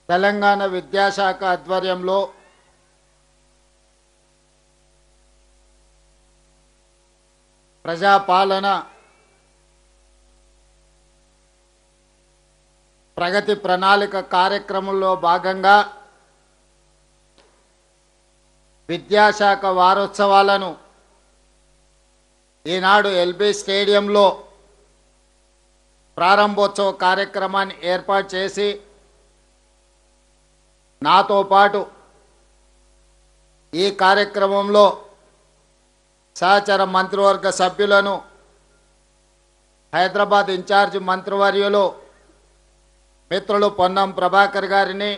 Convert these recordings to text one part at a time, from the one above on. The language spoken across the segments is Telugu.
తెలంగాణ విద్యాశాఖ ఆధ్వర్యంలో ప్రజాపాలన ప్రగతి ప్రణాళిక కార్యక్రమంలో భాగంగా విద్యాశాఖ వారోత్సవాలను ఈనాడు ఎల్బీ స్టేడియంలో ప్రారంభోత్సవ కార్యక్రమాన్ని ఏర్పాటు చేసి నాతో పాటు ఈ కార్యక్రమంలో సహచర మంత్రివర్గ సభ్యులను హైదరాబాద్ ఇన్ఛార్జ్ మంత్రివర్యులు మిత్రులు పొన్నం ప్రభాకర్ గారిని,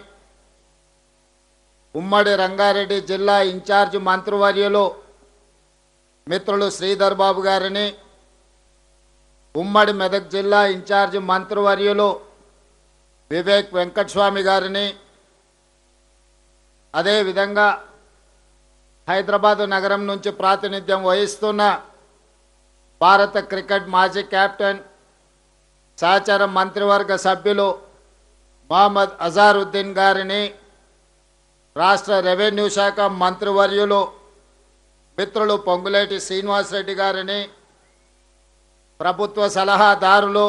ఉమ్మడి రంగారెడ్డి జిల్లా ఇన్ఛార్జ్ మంత్రివర్యులు మిత్రులు శ్రీధర్ బాబు గారిని, ఉమ్మడి మెదక్ జిల్లా ఇన్ఛార్జ్ మంత్రివర్యులు వివేక్ వెంకటస్వామి గారిని, అదేవిధంగా హైదరాబాదు నగరం నుంచి ప్రాతినిధ్యం వహిస్తున్న భారత క్రికెట్ మాజీ కెప్టెన్ సహచర మంత్రివర్గ సభ్యులు మహమ్మద్ అజారుద్దీన్ గారిని, రాష్ట్ర రెవెన్యూ శాఖ మంత్రివర్యులు మిత్రులు పొంగులేటి శ్రీనివాసరెడ్డి గారిని, ప్రభుత్వ సలహాదారులు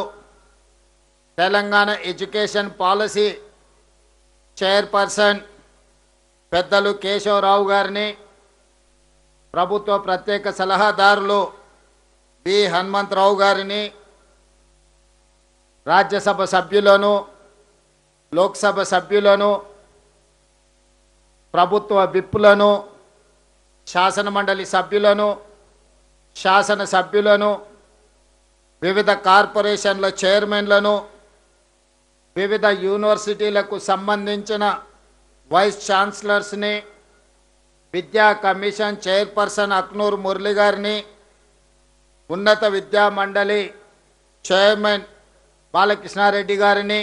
తెలంగాణ ఎడ్యుకేషన్ పాలసీ చైర్పర్సన్ పెద్దలు కేశవరావు గారిని, ప్రభుత్వ ప్రత్యేక సలహాదారులు బి హనుమంతరావు గారిని, రాజ్యసభ సభ్యులను, లోక్సభ సభ్యులను, ప్రభుత్వ విప్పులను, శాసనమండలి సభ్యులను, శాసన సభ్యులను, వివిధ కార్పొరేషన్ల చైర్మన్లను, వివిధ యూనివర్సిటీలకు సంబంధించిన వైస్ ఛాన్సలర్స్ని, విద్యా కమిషన్ చైర్పర్సన్ అక్నూర్ మురళి గారిని, ఉన్నత విద్యా మండలి చైర్మన్ బాలకృష్ణారెడ్డి గారిని,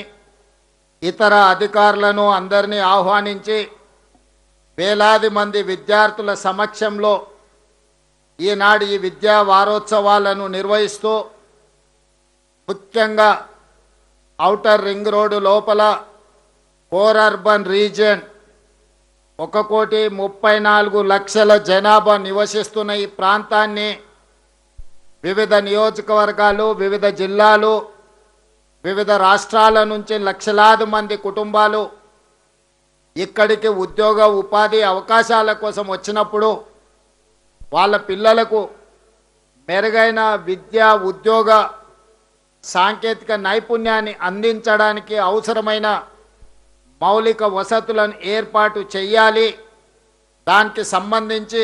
ఇతర అధికారులను అందరినీ ఆహ్వానించి వేలాది మంది విద్యార్థుల సమక్షంలో ఈనాడు ఈ విద్యా వారోత్సవాలను నిర్వహిస్తూ ముఖ్యంగా ఔటర్ రింగ్ రోడ్డు లోపల కోర్ అర్బన్ రీజియన్ 1,34,00,000 జనాభా నివసిస్తున్న ఈ ప్రాంతాన్ని వివిధ నియోజకవర్గాలు, వివిధ జిల్లాలు, వివిధ రాష్ట్రాల నుంచి లక్షలాది మంది కుటుంబాలు ఇక్కడికి ఉద్యోగ ఉపాధి అవకాశాల కోసం వచ్చినప్పుడు వాళ్ళ పిల్లలకు మెరుగైన విద్యా ఉద్యోగ సాంకేతిక నైపుణ్యాన్ని అందించడానికి అవసరమైన మౌలిక వసతులను ఏర్పాటు చేయాలి. దానికి సంబంధించి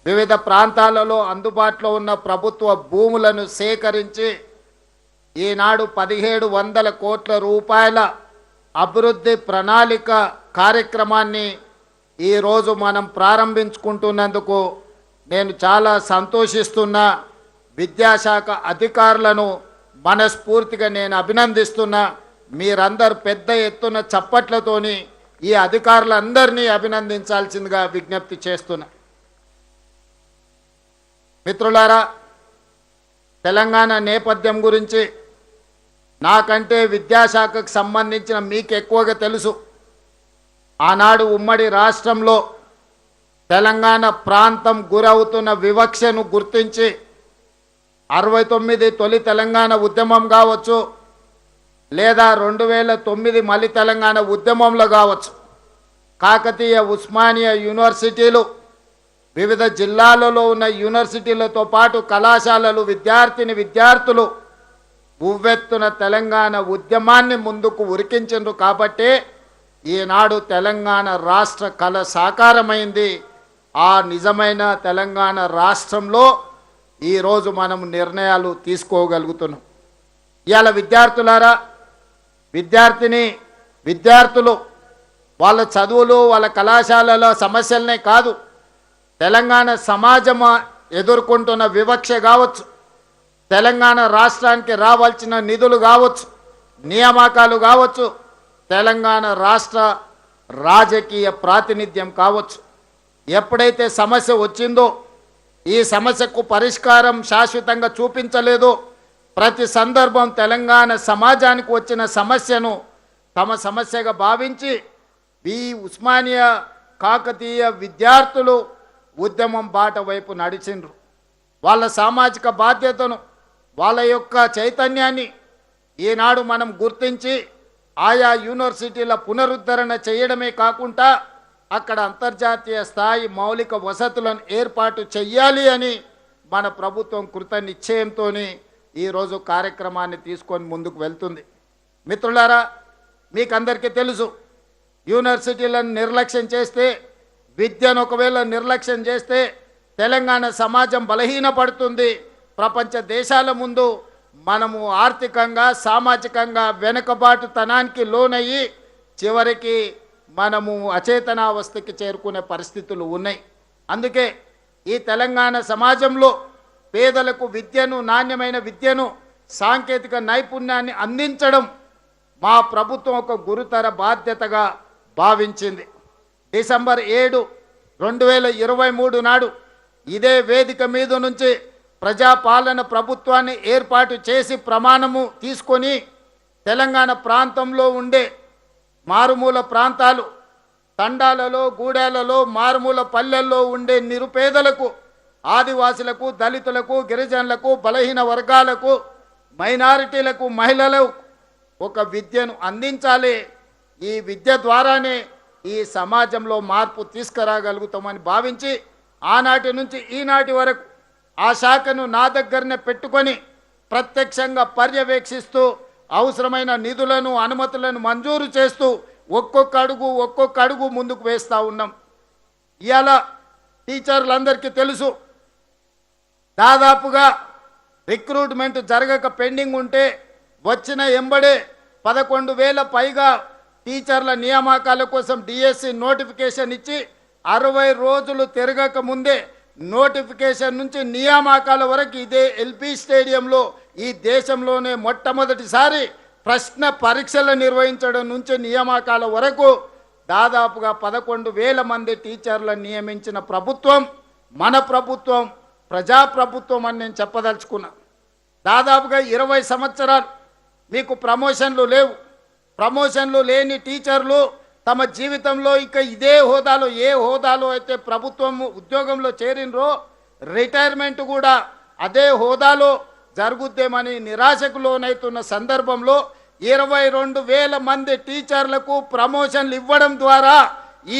వివిధ ప్రాంతాలలో అందుబాటులో ఉన్న ప్రభుత్వ భూములను సేకరించి ఈనాడు 1,700 కోట్ల రూపాయల అభివృద్ధి ప్రణాళిక కార్యక్రమాన్ని ఈరోజు మనం ప్రారంభించుకుంటున్నందుకు నేను చాలా సంతోషిస్తున్నా. విద్యాశాఖ అధికారులను మనస్ఫూర్తిగా నేను అభినందిస్తున్నా. మీరందరూ పెద్ద ఎత్తున చప్పట్లతోని ఈ అధికారులందరినీ అభినందించాల్సిందిగా విజ్ఞప్తి చేస్తున్నా. మిత్రులారా, తెలంగాణ నేపథ్యం గురించి నాకంటే విద్యాశాఖకు సంబంధించిన మీకు ఎక్కువగా తెలుసు. ఆనాడు ఉమ్మడి రాష్ట్రంలో తెలంగాణ ప్రాంతం గురవుతున్న వివక్షను గుర్తించి 69 తొలి తెలంగాణ ఉద్యమం కావచ్చు, లేదా 2009 మలి తెలంగాణ ఉద్యమంలో కావచ్చు, కాకతీయ ఉస్మానియా యూనివర్సిటీలు, వివిధ జిల్లాలలో ఉన్న యూనివర్సిటీలతో పాటు కళాశాలలు, విద్యార్థులు ఉవ్వెత్తున తెలంగాణ ఉద్యమాన్ని ముందుకు ఉరికించిండ్రు. కాబట్టి ఈనాడు తెలంగాణ రాష్ట్ర కళ సాకారమైంది. ఆ నిజమైన తెలంగాణ రాష్ట్రంలో ఈరోజు మనం నిర్ణయాలు తీసుకోగలుగుతున్నాం. ఇవాళ విద్యార్థులారా, విద్యార్థులు వాళ్ళ చదువులు, వాళ్ళ కళాశాలలో సమస్యలనే కాదు, తెలంగాణ సమాజం ఎదుర్కొంటున్న వివక్ష కావచ్చు, తెలంగాణ రాష్ట్రానికి రావాల్సిన నిధులు కావచ్చు, నియామకాలు కావచ్చు, తెలంగాణ రాష్ట్ర రాజకీయ ప్రాతినిధ్యం కావచ్చు. ఎప్పుడైతే సమస్య వచ్చిందో, ఈ సమస్యకు పరిష్కారం శాశ్వతంగా చూపించలేదో, ప్రతి సందర్భం తెలంగాణ సమాజానికి వచ్చిన సమస్యను తమ సమస్యగా భావించి ఈ ఉస్మానియా కాకతీయ విద్యార్థులు ఉద్యమం బాట వైపు నడిచిండ్రు. వాళ్ళ సామాజిక బాధ్యతను, వాళ్ళ యొక్క చైతన్యాన్ని ఈనాడు మనం గుర్తించి ఆయా యూనివర్సిటీల పునరుద్ధరణ చేయడమే కాకుండా అక్కడ అంతర్జాతీయ స్థాయి మౌలిక వసతులను ఏర్పాటు చెయ్యాలి అని మన ప్రభుత్వం కృత నిశ్చయంతో ఈరోజు కార్యక్రమాన్ని తీసుకొని ముందుకు వెళ్తుంది. మిత్రులారా, మీకు అందరికీ తెలుసు, యూనివర్సిటీలను నిర్లక్ష్యం చేస్తే, విద్యను ఒకవేళ నిర్లక్ష్యం చేస్తే తెలంగాణ సమాజం బలహీనపడుతుంది. ప్రపంచ దేశాల ముందు మనము ఆర్థికంగా సామాజికంగా వెనుకబాటుతనానికి లోనయ్యి చివరికి మనము అచేతనావస్థకి చేరుకునే పరిస్థితులు ఉన్నాయి. అందుకే ఈ తెలంగాణ సమాజంలో పేదలకు విద్యను, నాణ్యమైన విద్యను, సాంకేతిక నైపుణ్యాన్ని అందించడం మా ప్రభుత్వం ఒక గురుతర బాధ్యతగా భావించింది. డిసెంబర్ 7, 2023 నాడు ఇదే వేదిక మీద నుంచి ప్రజాపాలన ప్రభుత్వాన్ని ఏర్పాటు చేసి ప్రమాణము తీసుకొని తెలంగాణ ప్రాంతంలో ఉండే మారుమూల ప్రాంతాలు, తండాలలో, గూడాలలో, మారుమూల పల్లెల్లో ఉండే నిరుపేదలకు, ఆదివాసులకు, దళితులకు, గిరిజనులకు, బలహీన వర్గాలకు, మైనారిటీలకు, మహిళలకు ఒక విద్యను అందించాలి. ఈ విద్య ద్వారానే ఈ సమాజంలో మార్పు తీసుకురాగలుగుతామని భావించి ఆనాటి నుంచి ఈనాటి వరకు ఆ శాఖను నా దగ్గరనే పెట్టుకొని ప్రత్యక్షంగా పర్యవేక్షిస్తూ అవసరమైన నిధులను, అనుమతులను మంజూరు చేస్తూ ఒక్కొక్క అడుగు ముందుకు వేస్తూ ఉన్నాం. ఇవాళ టీచర్లందరికీ తెలుసు, దాదాపుగా రిక్రూట్మెంట్ జరగక పెండింగ్ ఉంటే వచ్చిన ఎంబడే 11,000 పైగా టీచర్ల నియామకాల కోసం డిఎస్సి నోటిఫికేషన్ ఇచ్చి 60 రోజులు తిరగక ముందే నోటిఫికేషన్ నుంచి నియామకాల వరకు ఇదే ఎల్పి స్టేడియంలో ఈ దేశంలోనే మొట్టమొదటిసారి ప్రశ్న పరీక్షలు నిర్వహించడం నుంచి నియామకాల వరకు దాదాపుగా 11,000 మంది టీచర్లను నియమించిన ప్రభుత్వం మన ప్రభుత్వం, ప్రజాప్రభుత్వం అని నేను చెప్పదలుచుకున్నా. దాదాపుగా 20 సంవత్సరాలు మీకు ప్రమోషన్లు లేవు. ప్రమోషన్లు లేని టీచర్లు తమ జీవితంలో ఇక ఇదే హోదాలో, ఏ హోదాలో అయితే ప్రభుత్వం ఉద్యోగంలో చేరినరో రిటైర్మెంట్ కూడా అదే హోదాలో జరుగుద్దేమని నిరాశకు లోనవుతున్న సందర్భంలో 22,000 మంది టీచర్లకు ప్రమోషన్లు ఇవ్వడం ద్వారా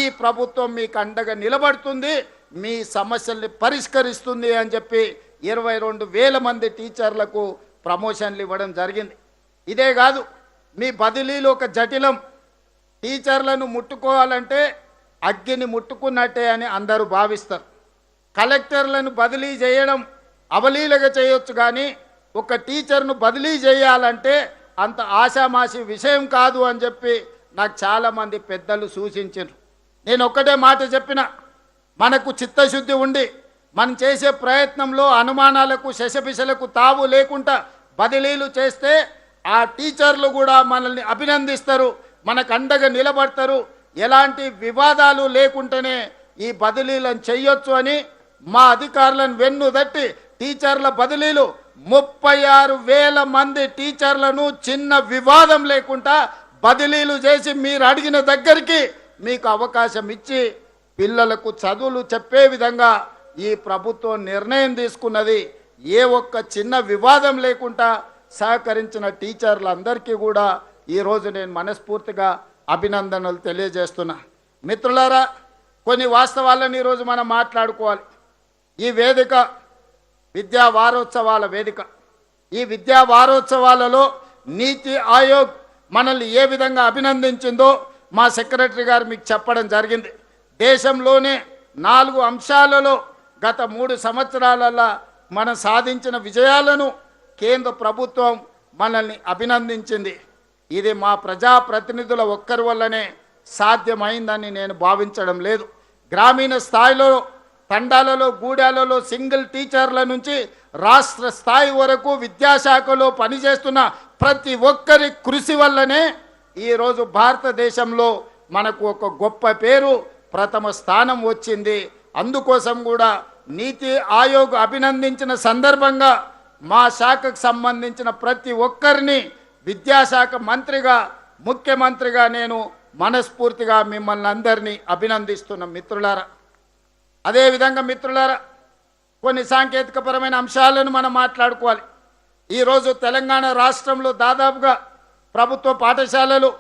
ఈ ప్రభుత్వం మీకు అండగా నిలబడుతుంది, మీ సమస్యల్ని పరిష్కరిస్తుంది అని చెప్పి 22,000 మంది టీచర్లకు ప్రమోషన్లు ఇవ్వడం జరిగింది. ఇదే కాదు, మీ బదిలీలు ఒక జటిలం. టీచర్లను ముట్టుకోవాలంటే అగ్గిని ముట్టుకున్నట్టే అని అందరూ భావిస్తారు. కలెక్టర్లను బదిలీ చేయడం అవలీలగా చేయొచ్చు, కానీ ఒక టీచర్ను బదిలీ చేయాలంటే అంత ఆషామాషి విషయం కాదు అని చెప్పి నాకు చాలామంది పెద్దలు సూచించారు. నేను ఒక్కటే మాట చెప్పిన, మనకు చిత్తశుద్ధి ఉండి మనం చేసే ప్రయత్నంలో అనుమానాలకు, శశపిశలకు తావు లేకుండా బదిలీలు చేస్తే ఆ టీచర్లు కూడా మనల్ని అభినందిస్తారు, మనకు అండగా నిలబడతారు. ఎలాంటి వివాదాలు లేకుండానే ఈ బదిలీలను చెయ్యొచ్చు అని మా అధికారులను వెన్నుదట్టి టీచర్ల బదిలీలు 36,000 మంది టీచర్లను చిన్న వివాదం లేకుండా బదిలీలు చేసి మీరు అడిగిన దగ్గరికి మీకు అవకాశం ఇచ్చి పిల్లలకు చదువులు చెప్పే విధంగా ఈ ప్రభుత్వం నిర్ణయం తీసుకున్నది. ఏ ఒక్క చిన్న వివాదం లేకుండా సహకరించిన టీచర్లందరికీ కూడా ఈరోజు నేను మనస్ఫూర్తిగా అభినందనలు తెలియజేస్తున్నా. మిత్రులారా, కొన్ని వాస్తవాలను ఈరోజు మనం మాట్లాడుకోవాలి. ఈ వేదిక విద్యా వారోత్సవాల వేదిక. ఈ విద్యా వారోత్సవాలలో నీతి ఆయోగ్ మనల్ని ఏ విధంగా అభినందించిందో మా సెక్రటరీ గారు మీకు చెప్పడం జరిగింది. దేశంలోనే 4 అంశాలలో గత 3 సంవత్సరాలలో మనం సాధించిన విజయాలను కేంద్ర ప్రభుత్వం మనల్ని అభినందించింది. ఇది మా ప్రజాప్రతినిధుల ఒక్కరి వల్లనే సాధ్యమైందని నేను భావించడం లేదు. గ్రామీణ స్థాయిలో, తండాలలో, గూడాలలో సింగిల్ టీచర్ల నుంచి రాష్ట్ర స్థాయి వరకు విద్యాశాఖలో పనిచేస్తున్న ప్రతి ఒక్కరి కృషి వల్లనే ఈరోజు భారతదేశంలో మనకు ఒక గొప్ప పేరు, ప్రథమ స్థానం వచ్చింది. అందుకోసం కూడా నీతి ఆయోగ్ అభినందించిన సందర్భంగా మా శాఖకు సంబంధించిన ప్రతి ఒక్కరిని విద్యాశాఖ మంత్రిగా ముఖ్యమంత్రిగా నేను మనస్ఫూర్తిగా మిమ్మల్ని అందరినీ అభినందిస్తున్న మిత్రులారా. అదేవిధంగా మిత్రులారా, కొన్ని సాంకేతికపరమైన అంశాలను మనం మాట్లాడుకోవాలి. ఈరోజు తెలంగాణ రాష్ట్రంలో దాదాపుగా ప్రభుత్వ పాఠశాలలు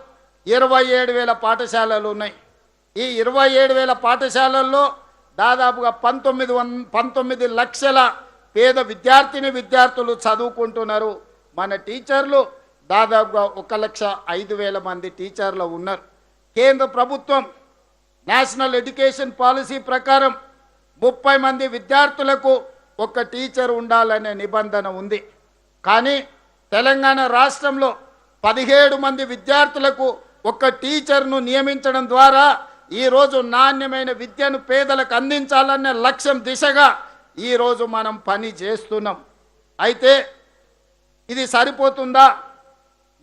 27,000 పాఠశాలలు ఉన్నాయి. ఈ 27,000 పాఠశాలల్లో దాదాపుగా 19 లక్షల పేద విద్యార్థులు చదువుకుంటున్నారు. మన టీచర్లు దాదాపుగా 1,05,000 మంది టీచర్లు ఉన్నారు. కేంద్ర ప్రభుత్వం నేషనల్ ఎడ్యుకేషన్ పాలసీ ప్రకారం 30 మంది విద్యార్థులకు ఒక టీచర్ ఉండాలనే నిబంధన ఉంది. కానీ తెలంగాణ రాష్ట్రంలో 17 మంది విద్యార్థులకు ఒక టీచర్ను నియమించడం ద్వారా ఈరోజు నాణ్యమైన విద్యను పేదలకు అందించాలనే లక్ష్యం దిశగా ఈరోజు మనం పని చేస్తున్నాం. అయితే ఇది సరిపోతుందా?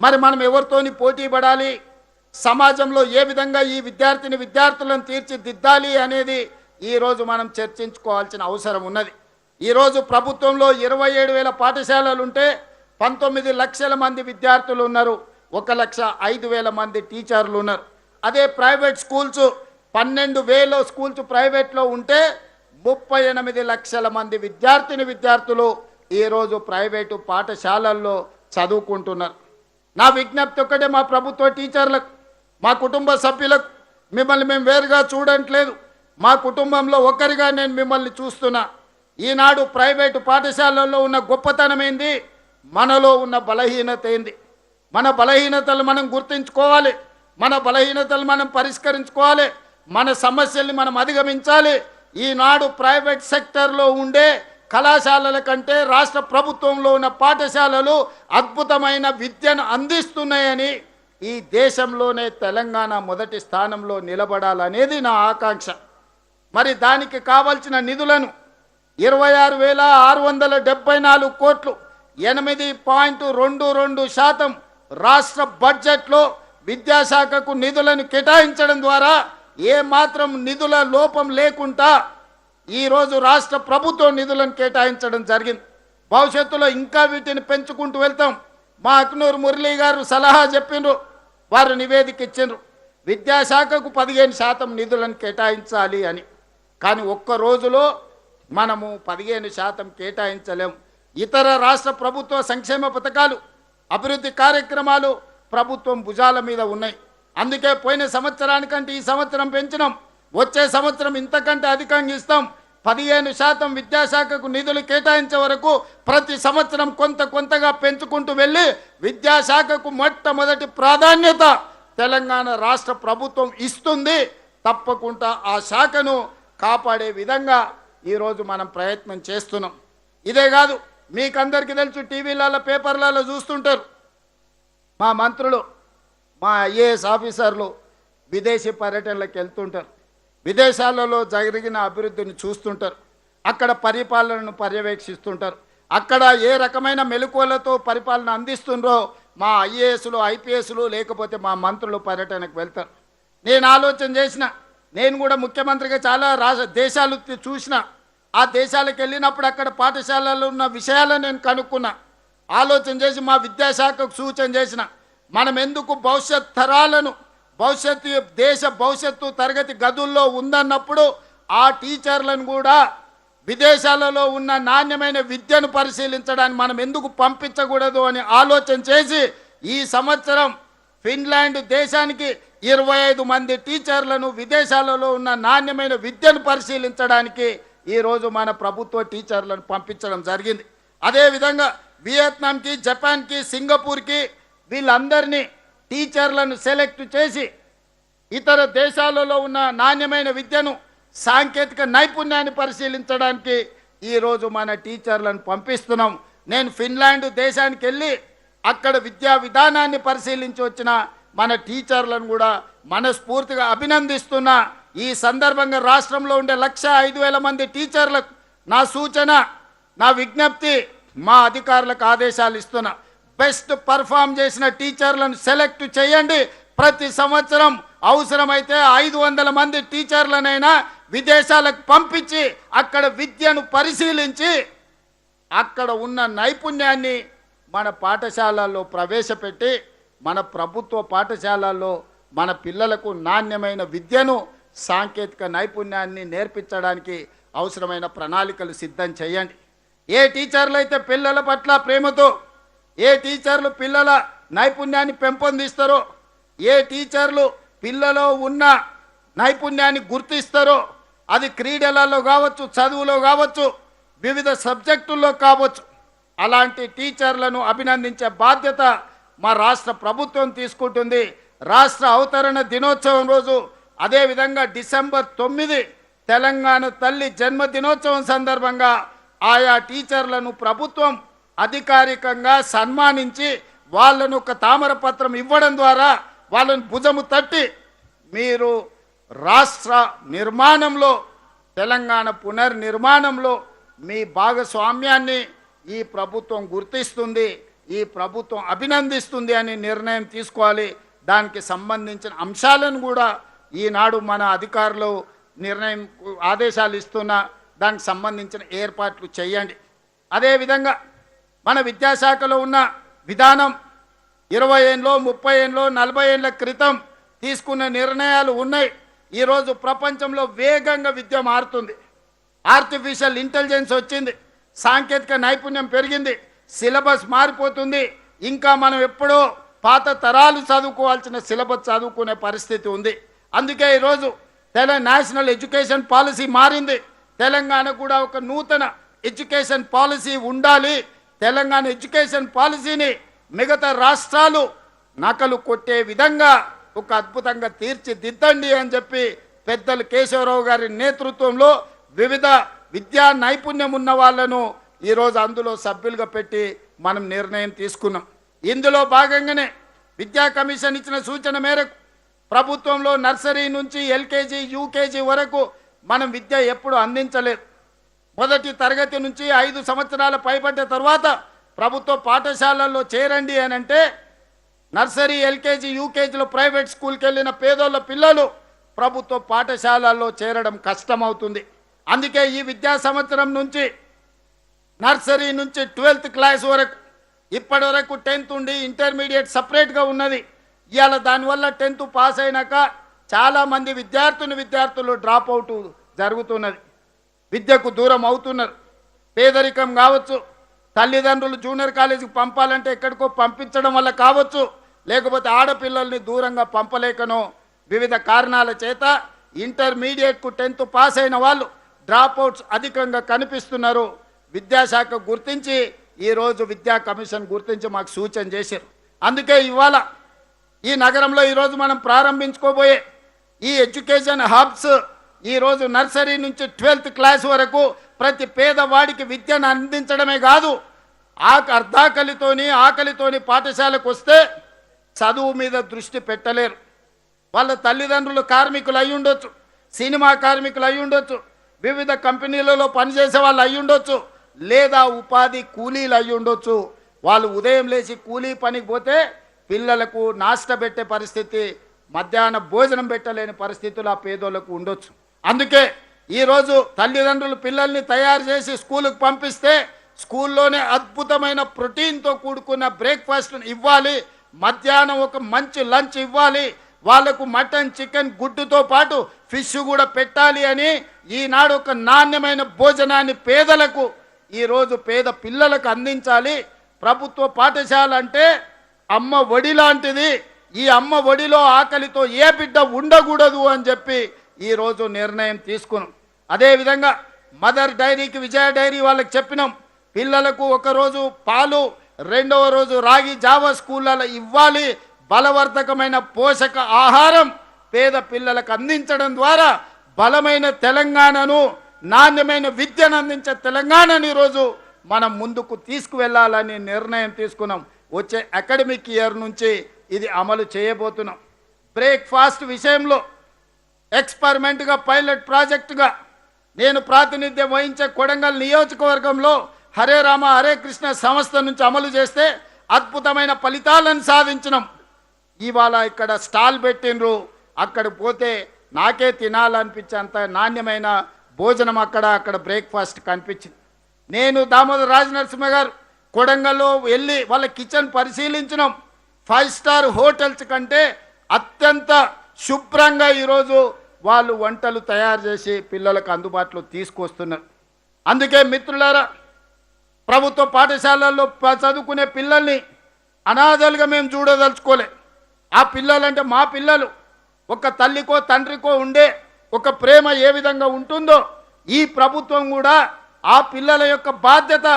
మరి మనం ఎవరితోని పోటీ పడాలి, సమాజంలో ఏ విధంగా ఈ విద్యార్థులను తీర్చిదిద్దాలి అనేది ఈరోజు మనం చర్చించుకోవాల్సిన అవసరం ఉన్నది. ఈరోజు ప్రభుత్వంలో 27,000 పాఠశాలలు ఉంటే 19 లక్షల మంది విద్యార్థులు ఉన్నారు, 1,05,000 మంది టీచర్లు ఉన్నారు. అదే ప్రైవేట్ స్కూల్స్ 12,000 స్కూల్స్ ప్రైవేట్లో ఉంటే 38 లక్షల మంది విద్యార్థులు ఈరోజు ప్రైవేటు పాఠశాలల్లో చదువుకుంటున్నారు. నా విజ్ఞప్తి ఒక్కటే మా ప్రభుత్వ టీచర్లకు, మా కుటుంబ సభ్యులకు, మిమ్మల్ని మేము వేరుగా చూడట్లేదు, మా కుటుంబంలో ఒకరిగా నేను మిమ్మల్ని చూస్తున్నా. ఈనాడు ప్రైవేటు పాఠశాలల్లో ఉన్న గొప్పతనం ఏంది, మనలో ఉన్న బలహీనత ఏంది? మన బలహీనతలు మనం గుర్తించుకోవాలి, మన బలహీనతలు మనం పరిష్కరించుకోవాలి, మన సమస్యల్ని మనం అధిగమించాలి. ఈనాడు ప్రైవేట్ సెక్టర్లో ఉండే కళాశాలల కంటే రాష్ట్ర ప్రభుత్వంలో ఉన్న పాఠశాలలు అద్భుతమైన విద్యను అందిస్తున్నాయని, ఈ దేశంలోనే తెలంగాణ మొదటి స్థానంలో నిలబడాలనేది నా ఆకాంక్ష. మరి దానికి కావాల్సిన నిధులను 26,674 కోట్లు 8.22% రాష్ట్ర బడ్జెట్లో విద్యాశాఖకు నిధులను కేటాయించడం ద్వారా ఏమాత్రం నిధుల లోపం లేకుండా ఈరోజు రాష్ట్ర ప్రభుత్వం నిధులను కేటాయించడం జరిగింది. భవిష్యత్తులో ఇంకా వీటిని పెంచుకుంటూ వెళ్తాం. మా అక్నూరు మురళీ గారు సలహా చెప్పిండ్రు, వారు నివేదిక ఇచ్చిండ్రు, విద్యాశాఖకు 15% నిధులను కేటాయించాలి అని. కానీ ఒక్క రోజులో మనము 15% కేటాయించలేం. ఇతర రాష్ట్ర ప్రభుత్వ సంక్షేమ పథకాలు, అభివృద్ధి కార్యక్రమాలు ప్రభుత్వం భుజాల మీద ఉన్నాయి. అందుకే పోయిన సంవత్సరానికంటే ఈ సంవత్సరం పెంచినాం, వచ్చే సంవత్సరం ఇంతకంటే అధికంగా ఇస్తాం. 15% విద్యాశాఖకు నిధులు కేటాయించే వరకు ప్రతి సంవత్సరం కొంతగా పెంచుకుంటూ వెళ్ళి విద్యాశాఖకు మొట్టమొదటి ప్రాధాన్యత తెలంగాణ రాష్ట్ర ప్రభుత్వం ఇస్తుంది. తప్పకుండా ఆ శాఖను కాపాడే విధంగా ఈరోజు మనం ప్రయత్నం చేస్తున్నాం. ఇదే కాదు, మీకందరికీ తెలుసు, టీవీలలో పేపర్లలో చూస్తుంటారు, మా మంత్రులు, మా ఐఏఎస్ ఆఫీసర్లు విదేశీ పర్యటనలకు వెళ్తుంటారు, విదేశాలలో జరిగిన అభివృద్ధిని చూస్తుంటారు, అక్కడ పరిపాలనను పర్యవేక్షిస్తుంటారు, అక్కడ ఏ రకమైన మెలకువలతో పరిపాలన అందిస్తుండ్రో మా ఐఏఎస్లు, ఐపీఎస్లు లేకపోతే మా మంత్రులు పర్యటనకు వెళ్తారు. నేను ఆలోచన చేసిన, నేను కూడా ముఖ్యమంత్రిగా చాలా దేశాలు చూసిన, ఆ దేశాలకు వెళ్ళినప్పుడు అక్కడ పాఠశాలలో ఉన్న విషయాలను నేను కనుక్కున్నా. ఆలోచన చేసి మా విద్యాశాఖకు సూచన చేసిన, మనం ఎందుకు భవిష్యత్ తరాలను, దేశ భవిష్యత్తు తరగతి గదుల్లో ఉందన్నప్పుడు ఆ టీచర్లను కూడా విదేశాలలో ఉన్న నాణ్యమైన విద్యను పరిశీలించడానికి మనం ఎందుకు పంపించకూడదు అని ఆలోచన చేసి ఈ సంవత్సరం ఫిన్లాండ్ దేశానికి 25 మంది టీచర్లను విదేశాలలో ఉన్న నాణ్యమైన విద్యను పరిశీలించడానికి ఈరోజు మన ప్రభుత్వ టీచర్లను పంపించడం జరిగింది. అదేవిధంగా వియత్నాంకి, జపాన్కి, సింగపూర్కి వీళ్ళందరినీ టీచర్లను సెలెక్ట్ చేసి ఇతర దేశాలలో ఉన్న నాణ్యమైన విద్యను, సాంకేతిక నైపుణ్యాన్ని పరిశీలించడానికి ఈరోజు మన టీచర్లను పంపిస్తున్నాం. నేను ఫిన్లాండ్ దేశానికి వెళ్ళి అక్కడ విద్యా విధానాన్ని పరిశీలించి వచ్చిన మన టీచర్లను కూడా మనస్ఫూర్తిగా అభినందిస్తున్నా. ఈ సందర్భంగా రాష్ట్రంలో ఉండే 1,05,000 మంది టీచర్లకు నా సూచన, నా విజ్ఞప్తి, మా అధికారులకు ఆదేశాలు ఇస్తున్నా. బెస్ట్ పర్ఫామ్ చేసిన టీచర్లను సెలెక్ట్ చేయండి. ప్రతి సంవత్సరం అవసరమైతే 500 మంది టీచర్లనైనా విదేశాలకు పంపించి అక్కడ విద్యను పరిశీలించి అక్కడ ఉన్న నైపుణ్యాన్ని మన పాఠశాలల్లో ప్రవేశపెట్టి మన ప్రభుత్వ పాఠశాలల్లో మన పిల్లలకు నాణ్యమైన విద్యను సాంకేతిక నైపుణ్యాన్ని నేర్పించడానికి అవసరమైన ప్రణాళికలు సిద్ధం చేయండి. ఏ టీచర్లు అయితే పిల్లల పట్ల ప్రేమతో, ఏ టీచర్లు పిల్లల నైపుణ్యాన్ని పెంపొందిస్తారో, ఏ టీచర్లు పిల్లలో ఉన్న నైపుణ్యాన్ని గుర్తిస్తారో, అది క్రీడలలో కావచ్చు, చదువులో కావచ్చు, వివిధ సబ్జెక్టుల్లో కావచ్చు, అలాంటి టీచర్లను అభినందించే బాధ్యత మా రాష్ట్ర ప్రభుత్వం తీసుకుంటుంది. రాష్ట్ర అవతరణ దినోత్సవం రోజు, అదేవిధంగా డిసెంబర్ 9 తెలంగాణ తల్లి జన్మదినోత్సవం సందర్భంగా ఆయా టీచర్లను ప్రభుత్వం అధికారికంగా సన్మానించి వాళ్ళను ఒక తామరపత్రం ఇవ్వడం ద్వారా వాళ్ళను భుజము తట్టి మీరు రాష్ట్ర నిర్మాణంలో, తెలంగాణ పునర్నిర్మాణంలో మీ భాగస్వామ్యాన్ని ఈ ప్రభుత్వం గుర్తిస్తుంది, ఈ ప్రభుత్వం అభినందిస్తుంది అని నిర్ణయం తీసుకోవాలి. దానికి సంబంధించిన అంశాలను కూడా ఈనాడు మన అధికారులు నిర్ణయం ఆదేశాలు ఇస్తున్న దానికి సంబంధించిన ఏర్పాట్లు చేయండి. అదేవిధంగా మన విద్యాశాఖలో ఉన్న విధానం 20 ఏళ్ళలో, 30 ఏళ్ళలో, 40 ఏళ్ళ క్రితం తీసుకున్న నిర్ణయాలు ఉన్నాయి. ఈరోజు ప్రపంచంలో వేగంగా విద్య మారుతుంది. ఆర్టిఫిషియల్ ఇంటెలిజెన్స్ వచ్చింది, సాంకేతిక నైపుణ్యం పెరిగింది, సిలబస్ మారిపోతుంది. ఇంకా మనం ఎప్పుడో పాత తరాలు చదువుకోవాల్సిన సిలబస్ చదువుకునే పరిస్థితి ఉంది. అందుకే ఈరోజు నేషనల్ ఎడ్యుకేషన్ పాలసీ మారింది. తెలంగాణ కూడా ఒక నూతన ఎడ్యుకేషన్ పాలసీ ఉండాలి. తెలంగాణ ఎడ్యుకేషన్ పాలసీని మిగతా రాష్ట్రాలు నకలు కొట్టే విధంగా ఒక అద్భుతంగా తీర్చిదిద్దండి అని చెప్పి పెద్దలు కేశవరావు గారి నేతృత్వంలో వివిధ విద్యా నైపుణ్యం ఉన్న వాళ్ళను ఈరోజు అందులో సభ్యులుగా పెట్టి మనం నిర్ణయం తీసుకున్నాం. ఇందులో భాగంగానే విద్యా కమిషన్ ఇచ్చిన సూచన మేరకు ప్రభుత్వంలో నర్సరీ నుంచి ఎల్కేజీ, యూకేజీ వరకు మనం విద్య ఎప్పుడు అందించలేదు. మొదటి తరగతి నుంచి 5 సంవత్సరాల పైబడ్డ తర్వాత ప్రభుత్వ పాఠశాలల్లో చేరండి అని అంటే నర్సరీ, ఎల్కేజీ, యూకేజీలో ప్రైవేట్ స్కూల్కి వెళ్ళిన పేదోళ్ళ పిల్లలు ప్రభుత్వ పాఠశాలల్లో చేరడం కష్టమవుతుంది. అందుకే ఈ విద్యా సంవత్సరం నుంచి నర్సరీ నుంచి 12th క్లాస్ వరకు, ఇప్పటి వరకు 10th ఉండి ఇంటర్మీడియట్ సపరేట్గా ఉన్నది. ఇవాళ దానివల్ల 10th పాస్ అయినాక చాలామంది విద్యార్థులు డ్రాప్ అవుట్ జరుగుతున్నది, విద్యకు దూరం అవుతున్నారు. పేదరికం కావచ్చు, తల్లిదండ్రులు జూనియర్ కాలేజీకి పంపాలంటే ఎక్కడికో పంపించడం వల్ల కావచ్చు, లేకపోతే ఆడపిల్లల్ని దూరంగా పంపలేకనో వివిధ కారణాల చేత ఇంటర్మీడియట్కు 10th పాస్ అయిన వాళ్ళు డ్రాప్ అవుట్స్ అధికంగా కనిపిస్తున్నారు. విద్యాశాఖ గుర్తించి ఈరోజు విద్యా కమిషన్ గుర్తించి మాకు సూచన చేశారు. అందుకే ఇవాళ ఈ నగరంలో ఈరోజు మనం ప్రారంభించుకోబోయే ఈ ఎడ్యుకేషన్ హబ్స్ ఈరోజు నర్సరీ నుంచి 12th క్లాస్ వరకు ప్రతి పేదవాడికి విద్యను అందించడమే కాదు, ఆకలితోని పాఠశాలకు వస్తే చదువు మీద దృష్టి పెట్టలేరు. వాళ్ళ తల్లిదండ్రులు కార్మికులు అయి ఉండొచ్చు, సినిమా కార్మికులు అయి ఉండొచ్చు, వివిధ కంపెనీలలో పనిచేసే వాళ్ళు అయి ఉండొచ్చు, లేదా ఉపాధి కూలీలు అయి ఉండొచ్చు. వాళ్ళు ఉదయం లేచి కూలీ పనికి పోతే పిల్లలకు నాష్ట పెట్టే పరిస్థితి, మధ్యాహ్న భోజనం పెట్టలేని పరిస్థితులు ఆ పేదోళ్లకు ఉండొచ్చు. అందుకే ఈరోజు తల్లిదండ్రులు పిల్లల్ని తయారు చేసి స్కూలుకు పంపిస్తే స్కూల్లోనే అద్భుతమైన ప్రోటీన్తో కూడుకున్న బ్రేక్ఫాస్ట్ ఇవ్వాలి, మధ్యాహ్నం ఒక మంచి లంచ్ ఇవ్వాలి, వాళ్లకు మటన్, చికెన్, గుడ్డుతో పాటు ఫిష్ కూడా పెట్టాలి అని ఈనాడు ఒక నాణ్యమైన భోజనాన్ని పేదలకు, ఈరోజు పేద పిల్లలకు అందించాలి. ప్రభుత్వ పాఠశాల అంటే అమ్మ ఒడి లాంటిది. ఈ అమ్మ ఒడిలో ఆకలితో ఏ బిడ్డ ఉండకూడదు అని చెప్పి ఈరోజు నిర్ణయం తీసుకున్నాం. అదేవిధంగా మదర్ డైరీకి, విజయ డైరీ వాళ్ళకి చెప్పినాం, పిల్లలకు ఒకరోజు పాలు, రెండవ రోజు రాగి జావా స్కూళ్ళలో ఇవ్వాలి. బలవర్ధకమైన పోషక ఆహారం పేద పిల్లలకు అందించడం ద్వారా బలమైన తెలంగాణను, నాణ్యమైన విద్యను అందించే తెలంగాణను ఈరోజు మనం ముందుకు తీసుకువెళ్ళాలని నిర్ణయం తీసుకున్నాం. వచ్చే అకాడమిక్ ఇయర్ నుంచి ఇది అమలు చేయబోతున్నాం. బ్రేక్ఫాస్ట్ విషయంలో ఎక్స్పెరిమెంట్గా, పైలట్ ప్రాజెక్టుగా నేను ప్రాతినిధ్యం వహించే కొడంగల్ నియోజకవర్గంలో హరే రామ హరే కృష్ణ సంస్థ నుంచి అమలు చేస్తే అద్భుతమైన ఫలితాలను సాధించినాం. ఇవాళ ఇక్కడ స్టాల్ పెట్టినరు, అక్కడ పోతే నాకే తినాలనిపించేంత నాణ్యమైన భోజనం అక్కడ బ్రేక్ఫాస్ట్ కనిపించింది. నేను దామోదర్ రాజనరసింహ గారు కొడంగల్లో వెళ్ళి వాళ్ళ కిచెన్ పరిశీలించినాం. 5 స్టార్ హోటల్స్ కంటే అత్యంత శుభ్రంగా ఈరోజు వాళ్ళు వంటలు తయారు చేసి పిల్లలకు అందుబాటులో తీసుకొస్తున్నారు. అందుకే మిత్రులారా, ప్రభుత్వ పాఠశాలల్లో చదువుకునే పిల్లల్ని అనాథలుగా మేము చూడదలుచుకోలే. ఆ పిల్లలంటే మా పిల్లలు. ఒక తల్లికో తండ్రికో ఉండే ఒక ప్రేమ ఏ విధంగా ఉంటుందో ఈ ప్రభుత్వం కూడా ఆ పిల్లల యొక్క బాధ్యత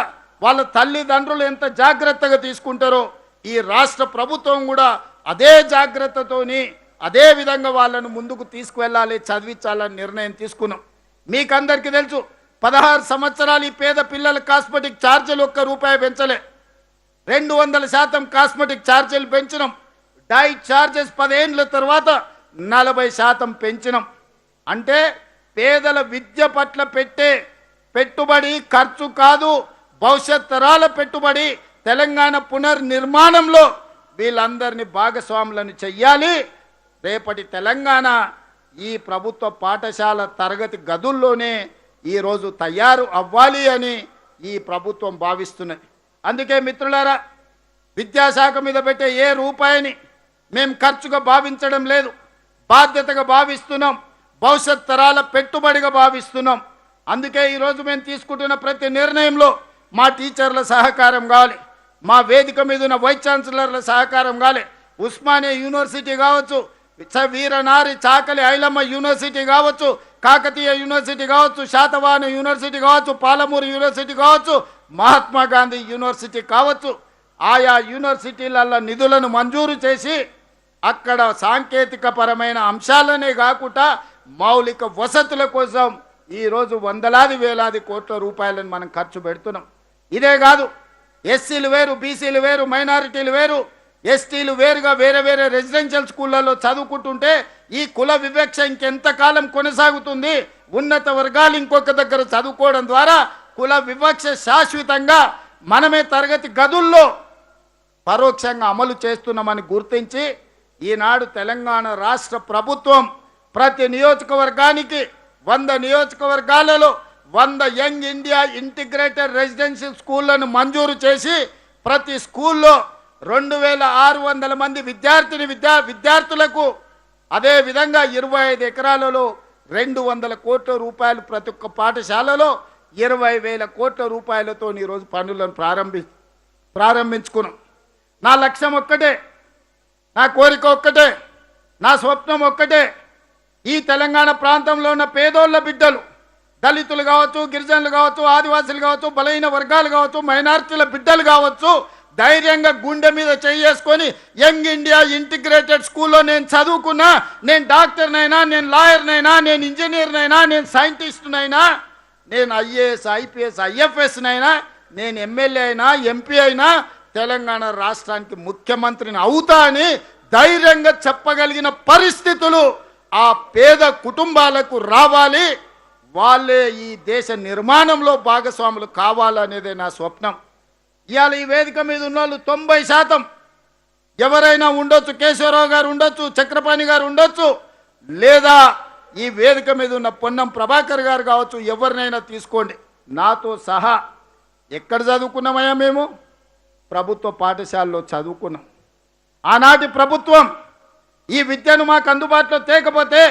వాళ్ళ తల్లిదండ్రులు ఎంత జాగ్రత్తగా తీసుకుంటారో ఈ రాష్ట్ర ప్రభుత్వం కూడా అదే జాగ్రత్తతోని అదే విధంగా వాళ్ళను ముందుకు తీసుకువెళ్ళాలి, చదివించాలని నిర్ణయం తీసుకున్నాం. మీకందరికీ తెలుసు, 16 సంవత్సరాలు ఈ పేద పిల్లల కాస్మెటిక్ ఛార్జీలు ₹1 పెంచలే. 200% కాస్మెటిక్ ఛార్జీలు పెంచినాం. డైట్ ఛార్జెస్ 10 ఏళ్ళ తర్వాత 40% పెంచినాం. అంటే పేదల విద్య పట్ల పెట్టే పెట్టుబడి ఖర్చు కాదు, భవిష్యత్ తరాల పెట్టుబడి. తెలంగాణ పునర్నిర్మాణంలో వీళ్ళందరినీ భాగస్వాములను చెయ్యాలి. రేపటి తెలంగాణ ఈ ప్రభుత్వ పాఠశాల తరగతి గదుల్లోనే ఈరోజు తయారు అవ్వాలి అని ఈ ప్రభుత్వం భావిస్తున్నది. అందుకే మిత్రులారా, విద్యాశాఖ మీద పెట్టే ఏ రూపాయిని మేము ఖర్చుగా భావించడం లేదు, బాధ్యతగా భావిస్తున్నాం, భవిష్యత్ తరాల పెట్టుబడిగా భావిస్తున్నాం. అందుకే ఈరోజు మేము తీసుకుంటున్న ప్రతి నిర్ణయంలో మా టీచర్ల సహకారం కావాలి, మా వేదిక మీద ఉన్న వైస్ ఛాన్సలర్ల సహకారం కావాలి. ఉస్మానియా యూనివర్సిటీ కావచ్చు, వీరనారి చాకలి ఐలమ్మ యూనివర్సిటీ కావచ్చు, కాకతీయ యూనివర్సిటీ కావచ్చు, శాతవాహన యూనివర్సిటీ కావచ్చు, పాలమూరు యూనివర్సిటీ కావచ్చు, మహాత్మా గాంధీ యూనివర్సిటీ కావచ్చు. ఆయా యూనివర్సిటీల నిధులను మంజూరు చేసి అక్కడ సాంకేతిక పరమైన అంశాలనే కాకుండా మౌలిక వసతుల కోసం ఈరోజు వందలాది వేలాది కోట్ల రూపాయలను మనం ఖర్చు పెడుతున్నాం. ఇదే కాదు, ఎస్సీలు వేరు, బీసీలు వేరు, మైనారిటీలు వేరు, ఎస్టీలు వేరుగా వేరే వేరే రెసిడెన్షియల్ స్కూళ్ళలో చదువుకుంటుంటే ఈ కుల వివక్ష ఇంకెంతకాలం కొనసాగుతుంది? ఉన్నత వర్గాలు ఇంకొక దగ్గర చదువుకోవడం ద్వారా కుల వివక్ష శాశ్వతంగా మనమే తరగతి గదుల్లో పరోక్షంగా అమలు చేస్తున్నామని గుర్తించి ఈనాడు తెలంగాణ రాష్ట్ర ప్రభుత్వం ప్రతి నియోజకవర్గానికి 100 నియోజకవర్గాలలో 100 యంగ్ ఇండియా ఇంటిగ్రేటెడ్ రెసిడెన్షియల్ స్కూళ్లను మంజూరు చేసి ప్రతి స్కూల్లో 2600 మంది విద్యార్థులకు అదేవిధంగా 25 ఎకరాలలో 200 కోట్ల రూపాయలు ప్రతి ఒక్క పాఠశాలలో 20,000 కోట్ల రూపాయలతో ఈరోజు పనులను ప్రారంభించుకున్నాం. నా లక్ష్యం ఒక్కటే, నా కోరిక ఒక్కటే, నా స్వప్నం ఒక్కటే. ఈ తెలంగాణ ప్రాంతంలో ఉన్న పేదోళ్ళ బిడ్డలు, దళితులు కావచ్చు, గిరిజనులు కావచ్చు, ఆదివాసులు కావచ్చు, బలహీన వర్గాలు కావచ్చు, మైనారిటీల బిడ్డలు కావచ్చు, ధైర్యంగా గుండె మీద చేసుకొని యంగ్ ఇండియా ఇంటిగ్రేటెడ్ స్కూల్లో నేను చదువుకున్నా, నేను డాక్టర్నైనా, నేను లాయర్నైనా, నేను ఇంజనీర్నైనా, నేను సైంటిస్ట్నైనా, నేను ఐఏఎస్ ఐపీఎస్ ఐఎఫ్ఎస్నైనా, నేను ఎమ్మెల్యే అయినా ఎంపీ అయినా తెలంగాణ రాష్ట్రానికి ముఖ్యమంత్రిని అవుతా అని ధైర్యంగా చెప్పగలిగిన పరిస్థితులు ఆ పేద కుటుంబాలకు రావాలి. వాళ్ళే ఈ దేశ నిర్మాణంలో భాగస్వాములు కావాలనేదే నా స్వప్నం. ఇవాళ ఈ వేదిక మీద ఉన్న వాళ్ళు 90% ఎవరైనా ఉండొచ్చు, కేశవరావు గారు ఉండొచ్చు, చక్రపాణి గారు ఉండొచ్చు, లేదా ఈ వేదిక మీద ఉన్న పొన్నం ప్రభాకర్ గారు కావచ్చు, ఎవరినైనా తీసుకోండి, నాతో సహా ఎక్కడ చదువుకున్నామయ్యా? మేము ప్రభుత్వ పాఠశాలలో చదువుకున్నాం. ఆనాటి ప్రభుత్వం ఈ విద్యను మాకు అందుబాటులో తేకపోతే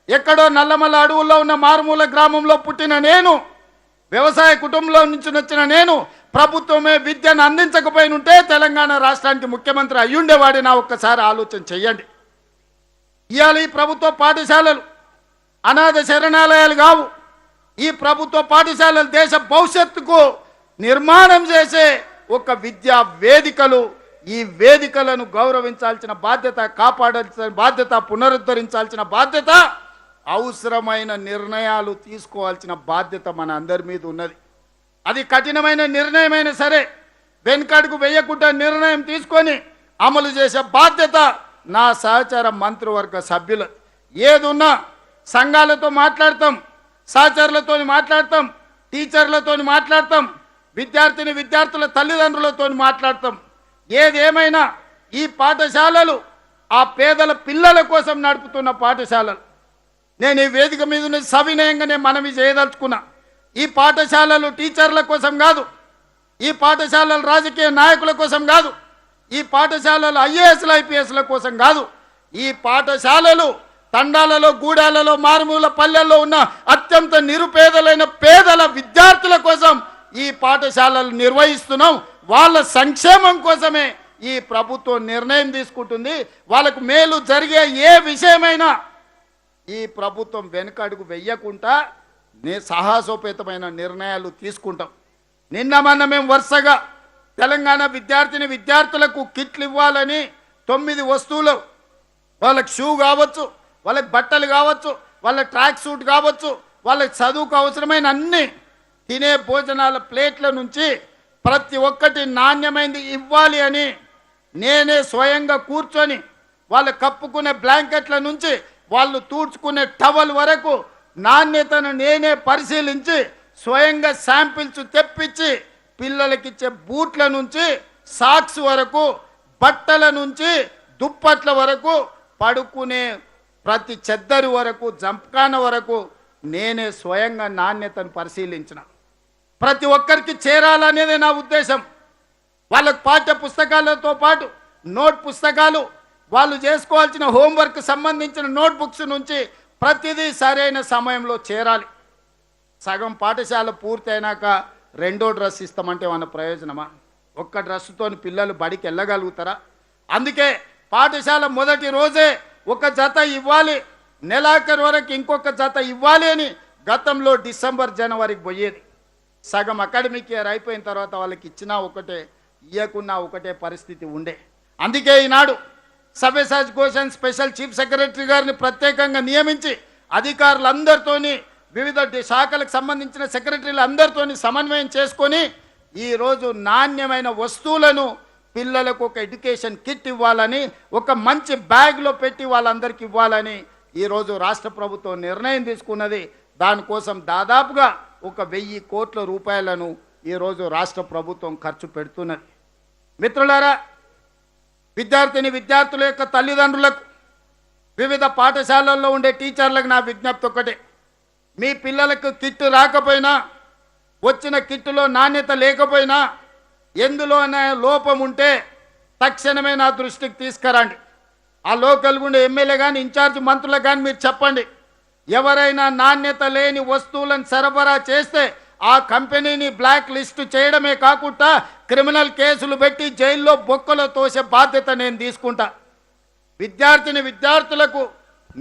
ఎక్కడో నల్లమల్ల అడవుల్లో ఉన్న మారుమూల గ్రామంలో పుట్టిన నేను, వ్యవసాయ కుటుంబంలో నుంచి వచ్చిన నేను, ప్రభుత్వమే విద్యను అందించకపోయినుంటే తెలంగాణ రాష్ట్రానికి ముఖ్యమంత్రి అయ్యుండేవాడినా ఒక్కసారి ఆలోచన చెయ్యండి. ఇవాళ ఈ ప్రభుత్వ పాఠశాలలు అనాథ శరణాలయాలు కావు. ఈ ప్రభుత్వ పాఠశాలలు దేశ భవిష్యత్తుకు నిర్మాణం చేసే ఒక విద్యా వేదికలు. ఈ వేదికలను గౌరవించాల్సిన బాధ్యత, కాపాడాల్సిన బాధ్యత, పునరుద్ధరించాల్సిన బాధ్యత, అవసరమైన నిర్ణయాలు తీసుకోవాల్సిన బాధ్యత మన అందరి మీద ఉన్నది. అది కఠినమైన నిర్ణయమైనా సరే వెనుకడుగు వేయకుండా నిర్ణయం తీసుకొని అమలు చేసే బాధ్యత నా సహచర మంత్రివర్గ సభ్యులు. ఏదున్నా సంఘాలతో మాట్లాడతాం, సహచరులతో మాట్లాడతాం, టీచర్లతో మాట్లాడతాం, విద్యార్థుల తల్లిదండ్రులతో మాట్లాడతాం. ఏదేమైనా ఈ పాఠశాలలు ఆ పేదల పిల్లల కోసం నడుపుతున్న పాఠశాలలు. నేను ఈ వేదిక మీద ఉన్న సవినయంగా నేను మనవి చేయదలుచుకున్నా. ఈ పాఠశాలలు టీచర్ల కోసం కాదు, ఈ పాఠశాలలు రాజకీయ నాయకుల కోసం కాదు, ఈ పాఠశాలలు ఐఏఎస్ల ఐపీఎస్ల కోసం కాదు. ఈ పాఠశాలలు తండాలలో, గూడాలలో, మారుమూల పల్లెల్లో ఉన్న అత్యంత నిరుపేదలైన పేదల విద్యార్థుల కోసం ఈ పాఠశాలలు నిర్వహిస్తున్నాం. వాళ్ళ సంక్షేమం కోసమే ఈ ప్రభుత్వం నిర్ణయం తీసుకుంటుంది. వాళ్ళకు మేలు జరిగే ఏ విషయమైనా ఈ ప్రభుత్వం వెనుకడుగు వెయ్యకుండా సాహసోపేతమైన నిర్ణయాలు తీసుకుంటాం. నిన్న మొన్న మేము వరుసగా తెలంగాణ విద్యార్థులకు కిట్లు ఇవ్వాలని 9 వస్తువులు, వాళ్ళకి షూ కావచ్చు, వాళ్ళకి బట్టలు కావచ్చు, వాళ్ళ ట్రాక్ సూట్ కావచ్చు, వాళ్ళకి చదువుకు అవసరమైన అన్ని తినే భోజనాల ప్లేట్ల నుంచి ప్రతి ఒక్కటి నాణ్యమైనది ఇవ్వాలి అని నేనే స్వయంగా కూర్చొని వాళ్ళు కప్పుకునే బ్లాంకెట్ల నుంచి వాళ్ళు తూడ్చుకునే టవల్ వరకు నాణ్యతను నేనే పరిశీలించి స్వయంగా శాంపిల్స్ తెప్పించి పిల్లలకిచ్చే బూట్ల నుంచి సాక్స్ వరకు, బట్టల నుంచి దుప్పట్ల వరకు, పడుకునే ప్రతి చెద్దరి వరకు, జంప్కాన వరకు నేనే స్వయంగా నాణ్యతను పరిశీలించిన. ప్రతి ఒక్కరికి చేరాలనేదే నా ఉద్దేశం. వాళ్ళకు పాఠ్య పుస్తకాలతో పాటు నోట్ పుస్తకాలు, వాళ్ళు చేసుకోవాల్సిన హోంవర్క్ సంబంధించిన నోట్బుక్స్ నుంచి ప్రతిదీ సరైన సమయంలో చేరాలి. సగం పాఠశాల పూర్తి అయినాక రెండో డ్రెస్ ఇస్తామంటే మన ప్రయోజనమా? ఒక్క డ్రెస్సుతో పిల్లలు బడికి వెళ్ళగలుగుతారా? అందుకే పాఠశాల మొదటి రోజే ఒక జత ఇవ్వాలి, నెలాఖరు వరకు ఇంకొక జత ఇవ్వాలి అని గతంలో డిసెంబర్ జనవరికి పోయేది. సగం అకాడమిక్ ఇయర్ అయిపోయిన తర్వాత వాళ్ళకి ఇచ్చినా ఒకటే, ఇవ్వకున్నా ఒకటే పరిస్థితి ఉండే. అందుకే ఈనాడు Savyasachi Ghosh special chief secretary గారిని ప్రత్యేకంగా నియమించి అధికారులందరితోని, వివిధ శాఖలకు సంబంధించిన సెక్రటరీలు అందరితోని సమన్వయం చేసుకొని ఈరోజు నాణ్యమైన వస్తువులను పిల్లలకు ఒక ఎడ్యుకేషన్ కిట్ ఇవ్వాలని, ఒక మంచి బ్యాగ్లో పెట్టి వాళ్ళందరికీ ఇవ్వాలని ఈరోజు రాష్ట్ర ప్రభుత్వం నిర్ణయం తీసుకున్నది. దానికోసం దాదాపుగా 1,000 కోట్ల రూపాయలను ఈరోజు రాష్ట్ర ప్రభుత్వం ఖర్చు పెడుతున్నది. మిత్రులారా, విద్యార్థుల యొక్క తల్లిదండ్రులకు, వివిధ పాఠశాలల్లో ఉండే టీచర్లకు నా విజ్ఞప్తి ఒకటే. మీ పిల్లలకు కిట్ రాకపోయినా, వచ్చిన కిట్టులో నాణ్యత లేకపోయినా, ఎందులోనే లోపం ఉంటే తక్షణమే నా దృష్టికి తీసుకురండి. ఆ లోకల్ గుండె ఎమ్మెల్యే కానీ, ఇన్ఛార్జ్ మంత్రులకు కానీ మీరు చెప్పండి. ఎవరైనా నాణ్యత లేని వస్తువులను సరఫరా చేస్తే ఆ కంపెనీని బ్లాక్ లిస్ట్ చేయడమే కాకుండా క్రిమినల్ కేసులు పెట్టి జైల్లో బొక్కలో తోసే బాధ్యత నేను తీసుకుంటా. విద్యార్థులకు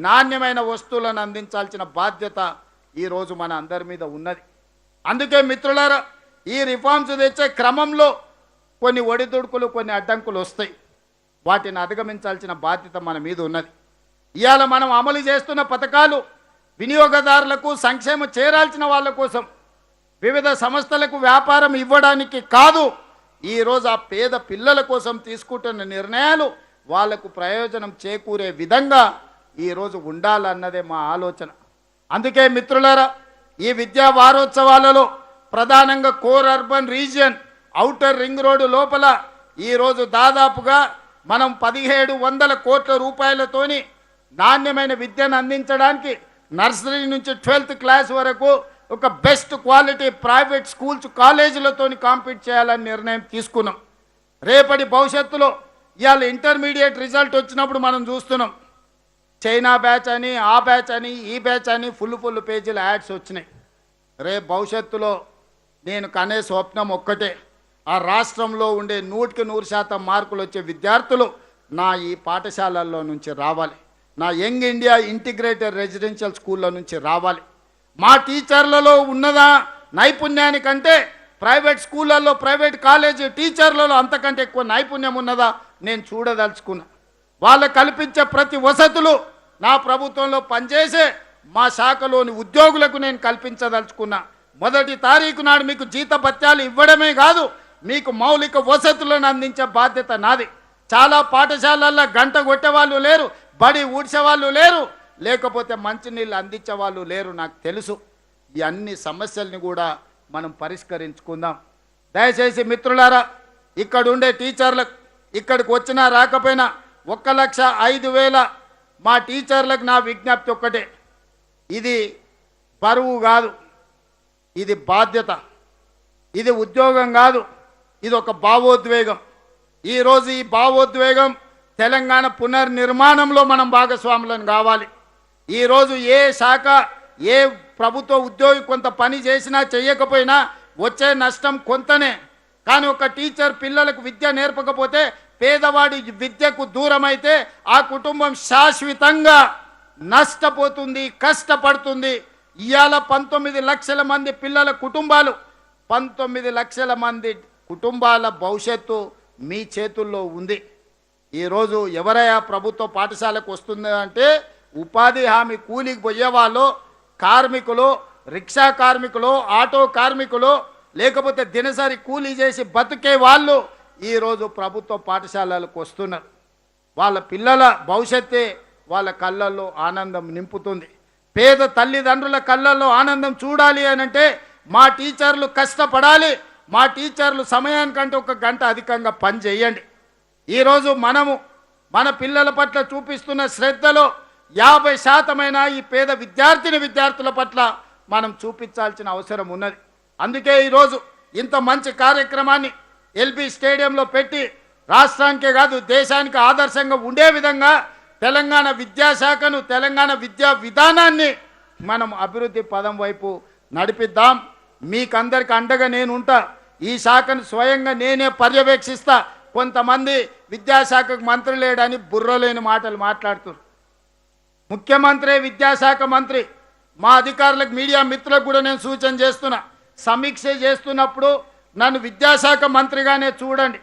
నాణ్యమైన వస్తువులను అందించాల్సిన బాధ్యత ఈరోజు మన అందరి మీద ఉన్నది. అందుకే మిత్రులారా, ఈ రిఫార్మ్స్ తెచ్చే క్రమంలో కొన్ని ఒడిదుడుకులు, కొన్ని అడ్డంకులు వస్తాయి. వాటిని అధిగమించాల్సిన బాధ్యత మన మీద ఉన్నది. ఇవాళ మనం అమలు చేస్తున్న పథకాలు వినియోగదారులకు సంక్షేమం చేరాల్సిన వాళ్ళ కోసం, వివిధ సంస్థలకు వ్యాపారం ఇవ్వడానికి కాదు. ఈరోజు ఆ పేద పిల్లల కోసం తీసుకుంటున్న నిర్ణయాలు వాళ్లకు ప్రయోజనం చేకూరే విధంగా ఈరోజు ఉండాలన్నదే మా ఆలోచన. అందుకే మిత్రులారా, ఈ విద్యా వారోత్సవాలలో ప్రధానంగా core urban region, outer ring road లోపల ఈరోజు దాదాపుగా మనం 1,700 కోట్ల రూపాయలతోని నాణ్యమైన విద్యను అందించడానికి నర్సరీ నుంచి 12th క్లాస్ వరకు ఒక బెస్ట్ క్వాలిటీ ప్రైవేట్ స్కూల్స్, కాలేజీలతోని కాంపీట్ చేయాలని నిర్ణయం తీసుకున్నాం. రేపటి భవిష్యత్తులో ఇవాళ ఇంటర్మీడియట్ రిజల్ట్ వచ్చినప్పుడు మనం చూస్తున్నాం, చైనా బ్యాచ్ అని, ఆ బ్యాచ్ అని, ఈ బ్యాచ్ అని ఫుల్ పేజీల యాడ్స్ వచ్చినాయి. రేపు భవిష్యత్తులో నేను కనే స్వప్నం ఒక్కటే, ఆ రాష్ట్రంలో ఉండే 100% మార్కులు వచ్చే విద్యార్థులు నా ఈ పాఠశాలల్లో నుంచి రావాలి. నా యంగ్ ఇండియా ఇంటిగ్రేటెడ్ రెసిడెన్షియల్ స్కూళ్ళ నుంచి రావాలి. మా టీచర్లలో ఉన్నదా నైపుణ్యానికంటే ప్రైవేట్ స్కూళ్ళల్లో, ప్రైవేట్ కాలేజీ టీచర్లలో అంతకంటే ఎక్కువ నైపుణ్యం ఉన్నదా నేను చూడదలుచుకున్నా. వాళ్ళకు కల్పించే ప్రతి వసతులు నా ప్రభుత్వంలో పనిచేసే మా శాఖలోని ఉద్యోగులకు నేను కల్పించదలుచుకున్నా. 1వ తారీఖు నాడు మీకు జీతభత్యాలు ఇవ్వడమే కాదు, మీకు మౌలిక వసతులను అందించే బాధ్యత నాది. చాలా పాఠశాలల్లో గంట కొట్టేవాళ్ళు లేరు, బడి ఊడ్చేవాళ్ళు లేరు, లేకపోతే మంచినీళ్ళు అందించే వాళ్ళు లేరు. నాకు తెలుసు. ఈ అన్ని సమస్యల్ని కూడా మనం పరిష్కరించుకుందాం. దయచేసి మిత్రులారా, ఇక్కడ ఉండే టీచర్లకు, ఇక్కడికి వచ్చినా రాకపోయినా 1,05,000 మా టీచర్లకు నా విజ్ఞప్తి ఒక్కటే, ఇది బరువు కాదు, ఇది బాధ్యత, ఇది ఉద్యోగం కాదు, ఇది ఒక భావోద్వేగం. ఈరోజు ఈ భావోద్వేగం తెలంగాణ పునర్నిర్మాణంలో మనం భాగస్వాములను కావాలి. ఈరోజు ఏ శాఖ ఏ ప్రభుత్వ ఉద్యోగి కొంత పని చేసినా చేయకపోయినా వచ్చే నష్టం కొంతనే. కానీ ఒక టీచర్ పిల్లలకు విద్య నేర్పకపోతే పేదవాడి విద్యకు దూరం అయితే ఆ కుటుంబం శాశ్వతంగా నష్టపోతుంది, కష్టపడుతుంది. ఇవాళ 19 లక్షల మంది పిల్లల కుటుంబాలు, 19 లక్షల మంది కుటుంబాల భవిష్యత్తు మీ చేతుల్లో ఉంది. ఈరోజు ఎవరైనా ప్రభుత్వ పాఠశాలకు వస్తుంది అంటే ఉపాధి హామీ కూలికి పోయేవాళ్ళు, కార్మికులు, రిక్షా కార్మికులు, ఆటో కార్మికులు, లేకపోతే దినసరి కూలీ చేసి బతికే వాళ్ళు ఈరోజు ప్రభుత్వ పాఠశాలలకు వస్తున్నారు. వాళ్ళ పిల్లల భవిష్యత్తే వాళ్ళ కళ్ళల్లో ఆనందం నింపుతుంది. పేద తల్లిదండ్రుల కళ్ళల్లో ఆనందం చూడాలి అనంటే మా టీచర్లు కష్టపడాలి, మా టీచర్లు సమయానికంటే 1 గంట అధికంగా పని చేయండి. ఈరోజు మనము మన పిల్లల పట్ల చూపిస్తున్న శ్రద్ధలో 50% ఈ పేద విద్యార్థుల పట్ల మనం చూపించాల్సిన అవసరం ఉన్నది. అందుకే ఈరోజు ఇంత మంచి కార్యక్రమాన్ని ఎల్బీ స్టేడియంలో పెట్టి రాష్ట్రానికే కాదు దేశానికి ఆదర్శంగా ఉండే విధంగా తెలంగాణ విద్యాశాఖను, తెలంగాణ విద్యా విధానాన్ని మనం అభివృద్ధి పదం వైపు నడిపిద్దాం. మీకందరికి అండగా నేను ఉంటా. ఈ శాఖను స్వయంగా నేనే పర్యవేక్షిస్తా. కొంతమంది విద్యాశాఖకు మంత్రి లేడని బుర్రలేని మాటలు మాట్లాడుతున్నారు. ముఖ్యమంత్రి విద్యాశాఖ మంత్రి. మా అధికారులకు, మీడియా మిత్రులకు కూడా నేను సూచన చేస్తున్నా, సమీక్ష చేస్తున్నప్పుడు నన్ను విద్యాశాఖ మంత్రిగానే చూడండి.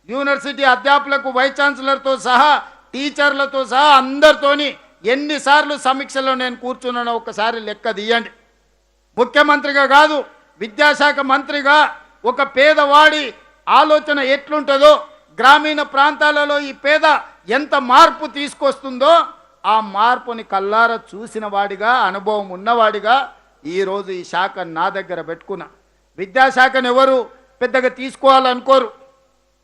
యూనివర్సిటీ అధ్యాపకులకు, వైస్ ఛాన్సలర్తో సహా, టీచర్లతో సహా అందరితోని ఎన్నిసార్లు సమీక్షలో నేను కూర్చున్నానో ఒకసారి లెక్క తీయండి. ముఖ్యమంత్రిగా కాదు, విద్యాశాఖ మంత్రిగా ఒక పేదవాడి ఆలోచన ఎట్లుంటుందో, గ్రామీణ ప్రాంతాలలో ఈ పేద ఎంత మార్పు తీసుకొస్తుందో ఆ మార్పుని కల్లారా చూసిన వాడిగా, అనుభవం ఉన్నవాడిగా ఈరోజు ఈ శాఖ నా దగ్గర పెట్టుకున్నా. విద్యాశాఖను ఎవరు పెద్దగా తీసుకోవాలనుకోరు.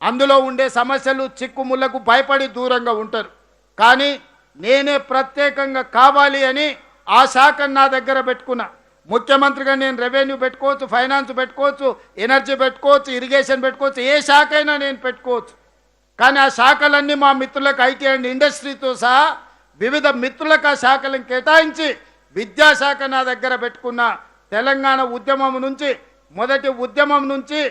అందులో ఉండే సమస్యలు, చిక్కుముళ్లకు భయపడి దూరంగా ఉంటారు. కానీ నేనే ప్రత్యేకంగా కావాలి అని ఆ శాఖను నా దగ్గర పెట్టుకున్నా. ముఖ్యమంత్రిగా నేను రెవెన్యూ పెట్టుకోవచ్చు, ఫైనాన్స్ పెట్టుకోవచ్చు, ఎనర్జీ పెట్టుకోవచ్చు, ఇరిగేషన్ పెట్టుకోవచ్చు, ఏ శాఖ అయినా నేను పెట్టుకోవచ్చు. కానీ ఆ శాఖలన్నీ మా మిత్రులకు, ఐటీ అండ్ ఇండస్ట్రీతో సహా వివిధ మిత్రులకు ఆ శాఖలను కేటాయించి విద్యాశాఖ నా దగ్గర పెట్టుకున్న. తెలంగాణ ఉద్యమం నుంచి, మొదటి ఉద్యమం నుంచి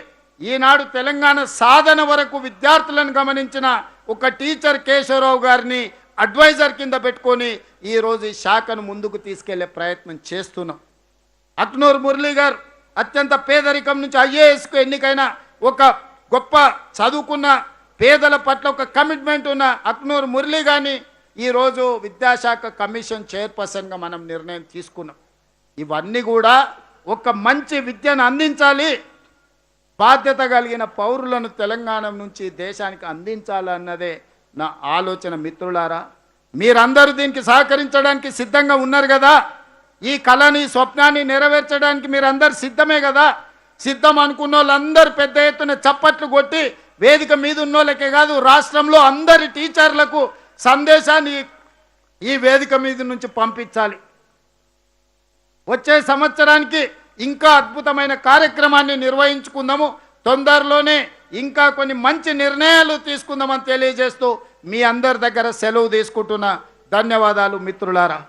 ఈనాడు తెలంగాణ సాధన వరకు విద్యార్థులను గమనించిన ఒక టీచర్ కేశవరావు గారిని అడ్వైజర్ కింద పెట్టుకొని ఈరోజు ఈ శాఖను ముందుకు తీసుకెళ్లే ప్రయత్నం చేస్తున్నాం. అక్నూర్ మురళీ గారు అత్యంత పేదరికం నుంచి ఐఏఎస్కు ఎన్నికైన ఒక గొప్ప చదువుకున్న పేదల పట్ల ఒక కమిట్మెంట్ ఉన్న అక్నూర్ మురళీ గారిని ఈరోజు విద్యాశాఖ కమిషన్ చైర్పర్సన్గా మనం నిర్ణయం తీసుకున్నాం. ఇవన్నీ కూడా ఒక మంచి విద్యను అందించాలి, బాధ్యత కలిగిన పౌరులను తెలంగాణ నుంచి దేశానికి అందించాలన్నదే నా ఆలోచన. మిత్రులారా, మీరందరూ దీనికి సహకరించడానికి సిద్ధంగా ఉన్నారు కదా? ఈ కళని, స్వప్నాన్ని నెరవేర్చడానికి మీరందరూ సిద్ధమే కదా? సిద్ధం అనుకున్న వాళ్ళందరూ పెద్ద ఎత్తున చప్పట్లు కొట్టి వేదిక మీద ఉన్న వాళ్ళకే కాదు, రాష్ట్రంలో అందరి టీచర్లకు సందేశాన్ని ఈ వేదిక మీద నుంచి పంపించాలి. వచ్చే సంవత్సరానికి ఇంకా అద్భుతమైన కార్యక్రమాన్ని నిర్వహించుకుందాము. తొందరలోనే ఇంకా కొన్ని మంచి నిర్ణయాలు తీసుకుందామని తెలియజేస్తూ మీ అందరి దగ్గర సెలవు తీసుకుంటున్నా. ధన్యవాదాలు మిత్రులారా.